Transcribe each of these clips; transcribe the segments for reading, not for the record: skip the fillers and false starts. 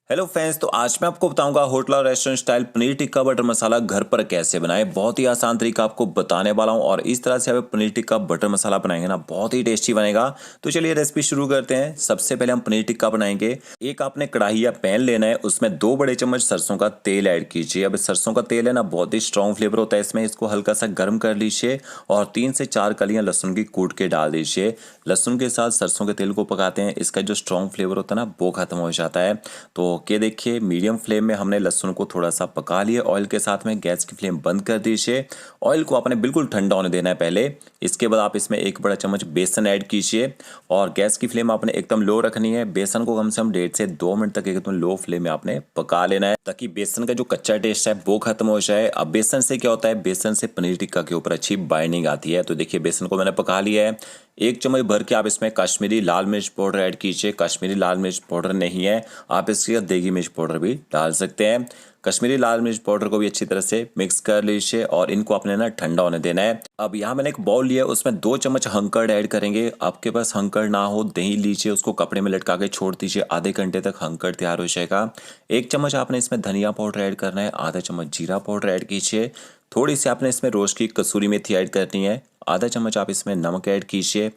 Hello friends, तो आज मैं आपको बताऊंगा होटल और restaurant style paneer tikka butter masala घर पर कैसे बनाएं। बहुत ही आसान तरीका आपको बताने वाला हूं और इस तरह से आप पनीर टिक्का बटर मसाला बनाएंगे ना, बहुत ही टेस्टी बनेगा। तो चलिए रेसिपी शुरू करते हैं। सबसे पहले हम पनीर टिक्का बनाएंगे। एक आपने कढ़ाई या पैन लेना है, उसमें 2 बड़े चम्मच सरसों का तेल ऐड कीजिए। अब सरसों का तेल है ना, बहुत ही स्ट्रॉन्ग फ्लेवर होता है इसमें। इसको हल्का सा गर्म कर लीजिए और 3 से 4 कलियां लहसुन की कूट के डाल दीजिए। लहसुन के साथ सरसों के तेल को पकाते हैं, इसका जो स्ट्रॉन्ग फ्लेवर होता है ना, वो खत्म हो जाता है। तो ये देखिए, मीडियम फ्लेम में हमने लहसुन को थोड़ा सा पका लिया। ऑयल के साथ में गैस की फ्लेम बंद कर दीजिए। ऑयल को आपने बिल्कुल ठंडा होने देना है पहले। इसके बाद आप इसमें 1 बड़ा चम्मच बेसन ऐड कीजिए और गैस की फ्लेम आपने एकदम लो रखनी है। बेसन को कम से कम 1.5 से 2 मिनट तक एकदम लो फ्लेम में आपने पका लेना है, ताकि बेसन का जो कच्चा टेस्ट है वो खत्म हो जाए। अब बेसन से क्या होता है, बेसन से पनीर टिक्का के ऊपर अच्छी बाइंडिंग आती है। तो देखिए, बेसन को मैंने पका लिया है। 1 चम्मच भर के आप इसमें कश्मीरी लाल मिर्च पाउडर ऐड कीजिए। कश्मीरी लाल मिर्च पाउडर नहीं है, आप इसके साथ देगी मिर्च पाउडर भी डाल सकते हैं। कश्मीरी लाल मिर्च पाउडर को भी अच्छी तरह से मिक्स कर लीजिए और इनको अपने ना ठंडा होने देना है। अब यहाँ मैंने एक बाउल लिया है, उसमें 2 चम्मच हंकर्ड ऐड करेंगे। आपके पास हंकर्ड ना हो, दही लीजिए, उसको कपड़े में लटका के छोड़ दीजिए। आधे घंटे तक हंकर्ड तैयार हो जाएगा। 1 चम्मच आपने इसमें धनिया पाउडर ऐड करना है। आधा चम्मच जीरा पाउडर ऐड कीजिए। थोड़ी सी आपने इसमें रोस्ट की कसूरी मेथी ऐड करनी है। आधा चम्मच आप इसमें नमक ऐड कीजिए।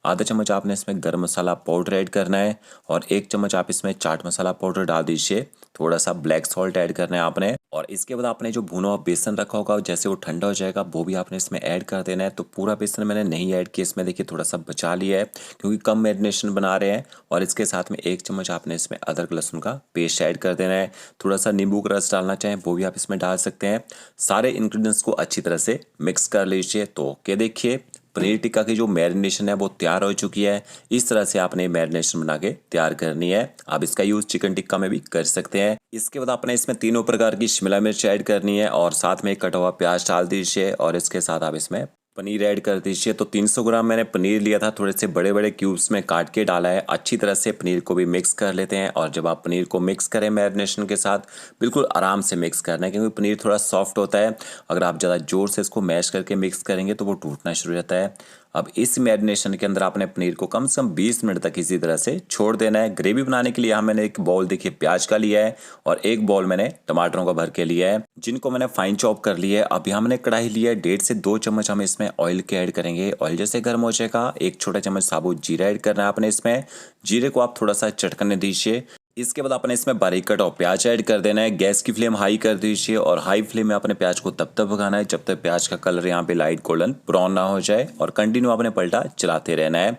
आधा चम्मच आपने इसमें गरम मसाला पाउडर ऐड करना है और 1 चम्मच आप इसमें चाट मसाला पाउडर डाल दीजिए। थोड़ा सा ब्लैक सॉल्ट ऐड करना है आपने। और इसके बाद आपने जो भुना हुआ बेसन रखा होगा, जैसे वो ठंडा हो जाएगा वो भी आपने इसमें ऐड कर देना है। तो पूरा बेसन मैंने नहीं ऐड किया, इसमें देखिए थोड़ा सा बचा लिया है क्योंकि कम मैरिनेशन बना रहे हैं। और इसके साथ में 1 चम्मच आपने इसमें अदरक लहसुन का पेस्ट ऐड कर देना है। थोड़ा सा नींबू का रस डालना चाहें वो भी आप इसमें डाल सकते हैं। सारे इंग्रेडिएंट्स को अच्छी तरह से मिक्स कर लीजिए। तो क्या देखिए, पनीर टिक्का की जो मैरिनेशन है वो तैयार हो चुकी है। इस तरह से आपने मैरिनेशन बना के तैयार करनी है। आप इसका यूज़ चिकन टिक्का में भी कर सकते हैं। इसके बाद आपने इसमें 3 प्रकार की शिमला मिर्च ऐड करनी है और साथ में एक कटा हुआ प्याज डाल दीजिए और इसके साथ आप इसमें पनीर ऐड कर दीजिए। तो 300 ग्राम मैंने पनीर लिया था, थोड़े से बड़े बड़े क्यूब्स में काट के डाला है। अच्छी तरह से पनीर को भी मिक्स कर लेते हैं और जब आप पनीर को मिक्स करें मैरिनेशन के साथ, बिल्कुल आराम से मिक्स करना है क्योंकि पनीर थोड़ा सॉफ्ट होता है। अगर आप ज़्यादा ज़ोर से इसको मैश करके मिक्स करेंगे तो वो टूटना शुरू हो जाता है। अब इस मैरिनेशन के अंदर आपने पनीर को कम से कम 20 मिनट तक इसी तरह से छोड़ देना है। ग्रेवी बनाने के लिए यहाँ मैंने एक बाउल देखिए प्याज का लिया है और एक बाउल मैंने टमाटरों का भर के लिया है, जिनको मैंने फाइन चॉप कर लिया है। अब यहाँ मैंने कढ़ाई लिया है, 1.5 से 2 चम्मच हम इसमें ऑयल के ऐड करेंगे। ऑयल जैसे गर्म हो जाएगा, 1 छोटा चम्मच साबुत जीरा ऐड करना है आपने इसमें। जीरे को आप थोड़ा सा चटकने दीजिए। इसके बाद आपने इसमें बारीक कटा हुआ प्याज ऐड कर देना है। गैस की फ्लेम हाई कर दीजिए और हाई फ्लेम में आपने प्याज को तब तक पकाना है जब तक प्याज का कलर यहाँ पे लाइट गोल्डन ब्राउन ना हो जाए और कंटिन्यू आपने पलटा चलाते रहना है।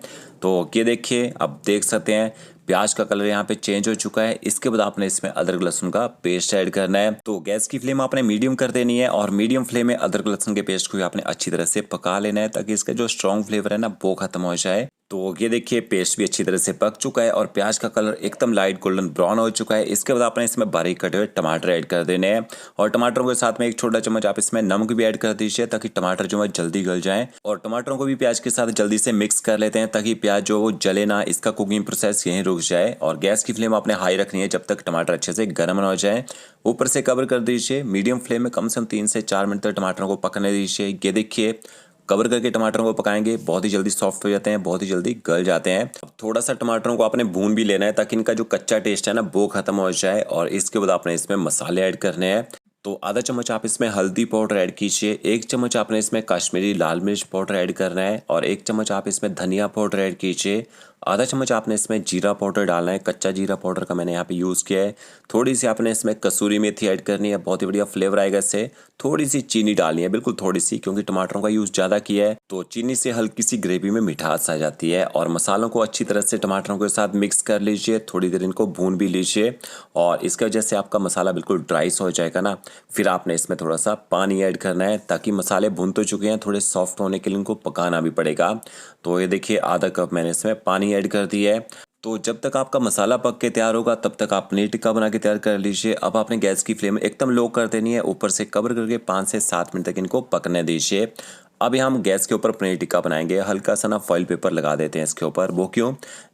तो ये देखिए, अब देख सकते हैं प्याज का कलर यहाँ पे चेंज हो चुका है। इसके बाद आपने इसमें अदरक लहसुन का पेस्ट ऐड करना है। तो गैस की फ्लेम आपने मीडियम कर देनी है और मीडियम फ्लेम में अदरक लहसुन के पेस्ट को भी आपने अच्छी तरह से पका लेना है, ताकि इसका जो स्ट्रॉन्ग फ्लेवर है ना वो खत्म हो जाए। तो ये देखिए, पेस्ट भी अच्छी तरह से पक चुका है और प्याज का कलर एकदम लाइट गोल्डन ब्राउन हो चुका है। इसके बाद आपने इसमें बारीक कटे हुए टमाटर ऐड कर देने हैं और टमाटरों के साथ में 1 छोटा चम्मच आप इसमें नमक भी ऐड कर दीजिए, ताकि टमाटर जो है जल्दी गल जाए। और टमाटरों को भी प्याज के साथ जल्दी से मिक्स कर लेते हैं, ताकि प्याज जो वो जले ना, इसका कुकिंग प्रोसेस यहीं रुक जाए। और गैस की फ्लेम आपने हाई रखनी है जब तक टमाटर अच्छे से गर्म ना हो जाए। ऊपर से कवर कर दीजिए। मीडियम फ्लेम में कम से कम 3 से 4 मिनट तक टमाटरों को पकने दीजिए। ये देखिए, कवर करके टमाटरों को पकाएंगे, बहुत ही जल्दी सॉफ्ट हो जाते हैं, बहुत ही जल्दी गल जाते हैं। अब थोड़ा सा टमाटरों को आपने भून भी लेना है, ताकि इनका जो कच्चा टेस्ट है ना वो खत्म हो जाए। और इसके बाद आपने इसमें मसाले ऐड करने हैं। तो आधा चम्मच आप इसमें हल्दी पाउडर ऐड कीजिए। 1 चम्मच आपने इसमें कश्मीरी लाल मिर्च पाउडर ऐड करना है और 1 चम्मच आप इसमें धनिया पाउडर ऐड कीजिए। आधा चम्मच आपने इसमें जीरा पाउडर डालना है। कच्चा जीरा पाउडर का मैंने यहाँ पे यूज़ किया है। थोड़ी सी आपने इसमें कसूरी मेथी ऐड करनी है, बहुत ही बढ़िया फ्लेवर आएगा इससे। थोड़ी सी चीनी डालनी है, बिल्कुल थोड़ी सी, क्योंकि टमाटरों का यूज़ ज़्यादा किया है तो चीनी से हल्की सी ग्रेवी में मिठास आ जाती है। और मसालों को अच्छी तरह से टमाटरों के साथ मिक्स कर लीजिए, थोड़ी देर इनको भून भी लीजिए। और इसकी वजह से आपका मसाला बिल्कुल ड्राई हो जाएगा ना, फिर आपने इसमें थोड़ा सा पानी ऐड करना है, ताकि मसाले भून तो चुके हैं, थोड़े सॉफ्ट होने के लिए इनको पकाना भी पड़ेगा। तो ये देखिए, आधा कप मैंने इसमें पानी ऐड कर दिया है। तो जब तक आपका मसाला पक के तैयार होगा तब तक आप पनीर टिक्का बना के तैयार कर लीजिए। अब आपने गैस की फ्लेम एकदम लो कर देनी है, ऊपर से कवर करके 5 से 7 मिनट तक इनको पकने दीजिए। अब यहाँ हम गैस के ऊपर पनीर टिक्का बनाएंगे। हल्का सा ना फॉइल पेपर लगा देते हैं इसके ऊपर। वो क्यों?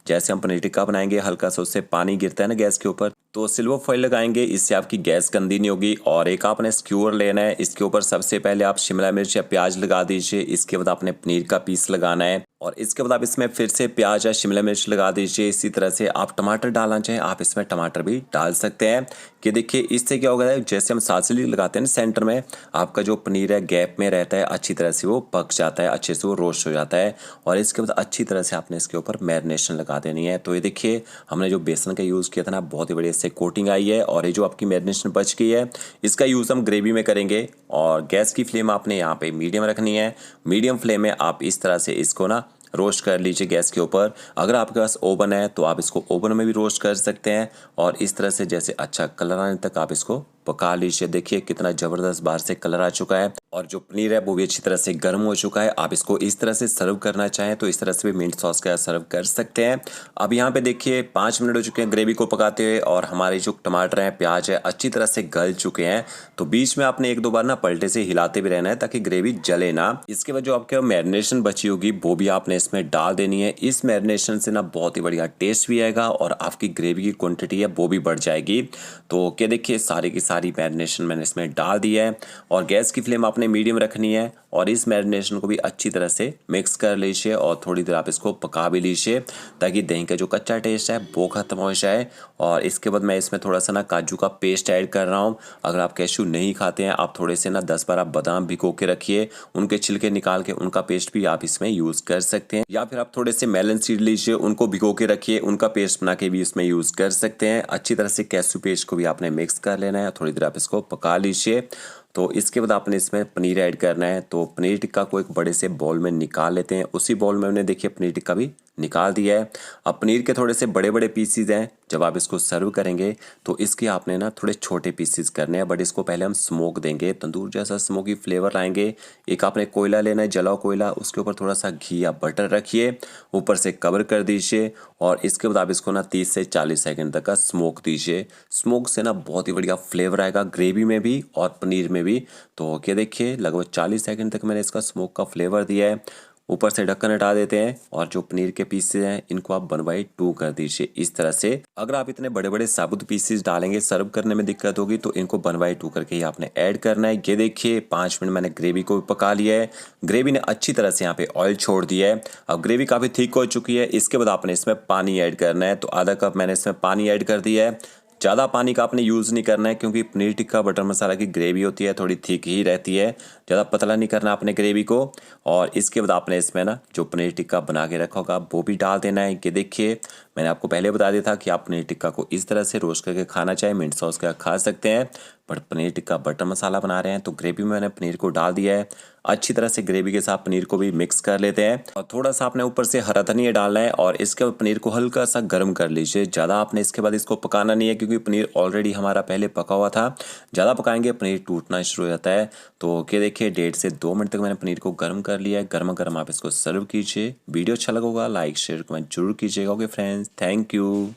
जैसे हम पनीर टिक्का बनाएंगे हल्का सा उससे पानी गिरता है ना गैस के ऊपर, तो सिल्वर फॉइल लगाएंगे, इससे आपकी गैस गंदी नहीं होगी। और एक आपने स्क्यूअर लेना है, इसके ऊपर सबसे पहले आप शिमला मिर्च या प्याज लगा दीजिए। इसके बाद आपने पनीर का पीस लगाना है और इसके बाद आप इसमें फिर से प्याज या शिमला मिर्च लगा दीजिए। इसी तरह से आप टमाटर डालना चाहें आप इसमें टमाटर भी डाल सकते हैं। कि देखिए इससे क्या होगा, जैसे हम सासिली लगाते हैं ना सेंटर में, आपका जो पनीर है गैप में रहता है, अच्छी तरह से वो पक जाता है, अच्छे से वो रोस्ट हो जाता है। और इसके बाद अच्छी तरह से आपने इसके ऊपर मैरिनेशन लगा देनी है। तो ये देखिए हमने जो बेसन का यूज़ किया था ना, बहुत ही बढ़िया इससे कोटिंग आई है। और ये जो आपकी मैरिनेशन बच गई है, इसका यूज़ हम ग्रेवी में करेंगे। और गैस की फ्लेम आपने यहाँ पे मीडियम रखनी है। मीडियम फ्लेम में आप इस तरह से इसको ना रोस्ट कर लीजिए गैस के ऊपर। अगर आपके पास ओवन है तो आप इसको ओवन में भी रोस्ट कर सकते हैं। और इस तरह से जैसे अच्छा कलर आने तक आप इसको पका लीजिए। देखिए कितना ज़बरदस्त बाहर से कलर आ चुका है और जो पनीर है वो भी अच्छी तरह से गर्म हो चुका है। आप इसको इस तरह से सर्व करना चाहें तो इस तरह से भी मिंट सॉस के साथ सर्व कर सकते हैं। अब यहाँ पे देखिए 5 मिनट हो चुके हैं ग्रेवी को पकाते हुए और हमारे जो टमाटर हैं प्याज है अच्छी तरह से गल चुके हैं। तो बीच में आपने 1-2 बार ना पलटे से हिलाते भी रहना है ताकि ग्रेवी जले ना। इसके बाद जो आपके मैरिनेशन बची होगी वो भी आपने इसमें डाल देनी है। इस मैरिनेशन से ना बहुत ही बढ़िया टेस्ट भी आएगा और आपकी ग्रेवी की क्वांटिटी है वो भी बढ़ जाएगी। तो क्या देखिए सारी की सारी मैरिनेशन मैंने इसमें डाल दी है और गैस की फ्लेम आपने मीडियम रखनी है। और इस मैरिनेशन को भी अच्छी तरह से मिक्स कर लीजिए और थोड़ी देर आप इसको पका भी लीजिए ताकि दही का जो कच्चा टेस्ट है वो खत्म हो जाए। और इसके बाद मैं इसमें थोड़ा सा ना काजू का पेस्ट ऐड कर रहा हूँ। अगर आप कैश्यू नहीं खाते हैं आप थोड़े से ना 10-12 बादाम भिगो के रखिए, उनके छिलके निकाल के उनका पेस्ट भी आप इसमें यूज़ कर सकते हैं। या फिर आप थोड़े से मेलन सीड लीजिए, उनको भिगो के रखिए, उनका पेस्ट बना के भी इसमें यूज़ कर सकते हैं। अच्छी तरह से कैश्यू पेस्ट को भी आपने मिक्स कर लेना है, थोड़ी देर आप इसको पका लीजिए। तो इसके बाद आपने इसमें पनीर ऐड करना है। तो पनीर टिक्का को एक बड़े से बाउल में निकाल लेते हैं। उसी बाउल में हमने देखिए पनीर टिक्का भी निकाल दिया है। अब पनीर के थोड़े से बड़े बड़े पीसीज हैं, जब आप इसको सर्व करेंगे तो इसके आपने ना थोड़े छोटे पीसीज करने हैं। बट इसको पहले हम स्मोक देंगे, तंदूर जैसा स्मोकी फ्लेवर लाएंगे। एक आपने कोयला लेना है, जलाओ कोयला, उसके ऊपर थोड़ा सा घी या बटर रखिए, ऊपर से कवर कर दीजिए और इसके बाद आप इसको ना 30 से 40 सेकंड तक का स्मोक दीजिए। स्मोक से ना बहुत ही बढ़िया फ्लेवर आएगा ग्रेवी में भी और पनीर में भी। तो क्या देखिए लगभग 40 सेकंड तक मैंने इसका स्मोक का फ्लेवर दिया है। ऊपर से ढक्कन हटा देते हैं और जो पनीर के पीसेस हैं इनको आप 1/2 कर दीजिए इस तरह से। अगर आप इतने बड़े बड़े साबुत पीसेस डालेंगे सर्व करने में दिक्कत होगी, तो इनको 1/2 करके ही आपने ऐड करना है। ये देखिए 5 मिनट मैंने ग्रेवी को भी पका लिया है। ग्रेवी ने अच्छी तरह से यहाँ पे ऑयल छोड़ दिया है। अब ग्रेवी काफ़ी थिक हो चुकी है। इसके बाद आपने इसमें पानी ऐड करना है। तो आधा कप मैंने इसमें पानी ऐड कर दिया है। ज़्यादा पानी का आपने यूज़ नहीं करना है क्योंकि पनीर टिक्का बटर मसाला की ग्रेवी होती है थोड़ी थिक ही रहती है, ज़्यादा पतला नहीं करना आपने ग्रेवी को। और इसके बाद आपने इसमें ना जो पनीर टिक्का बना के रखा होगा वो भी डाल देना है। कि देखिए मैंने आपको पहले बता दिया था कि आप पनीर टिक्का को इस तरह से रोस्ट करके खाना चाहे मिंट सॉस का खा सकते हैं, बट पनीर टिक्का बटर मसाला बना रहे हैं तो ग्रेवी में मैंने पनीर को डाल दिया है। अच्छी तरह से ग्रेवी के साथ पनीर को भी मिक्स कर लेते हैं और थोड़ा सा आपने ऊपर से हरा धनिया डालना है और इसके बाद पनीर को हल्का सा गर्म कर लीजिए। ज़्यादा आपने इसके बाद इसको पकाना नहीं है क्योंकि पनीर ऑलरेडी हमारा पहले पका हुआ था। ज़्यादा पकाएंगे पनीर टूटना शुरू हो जाता है। तो क्या देखिए 1.5 से 2 मिनट तक मैंने पनीर को गर्म कर लिया है। गर्मा गर्म आप इसको सर्व कीजिए। वीडियो अच्छा लगा होगा लाइक शेयर कमेंट जरूर कीजिएगा। Okay friends, thank you.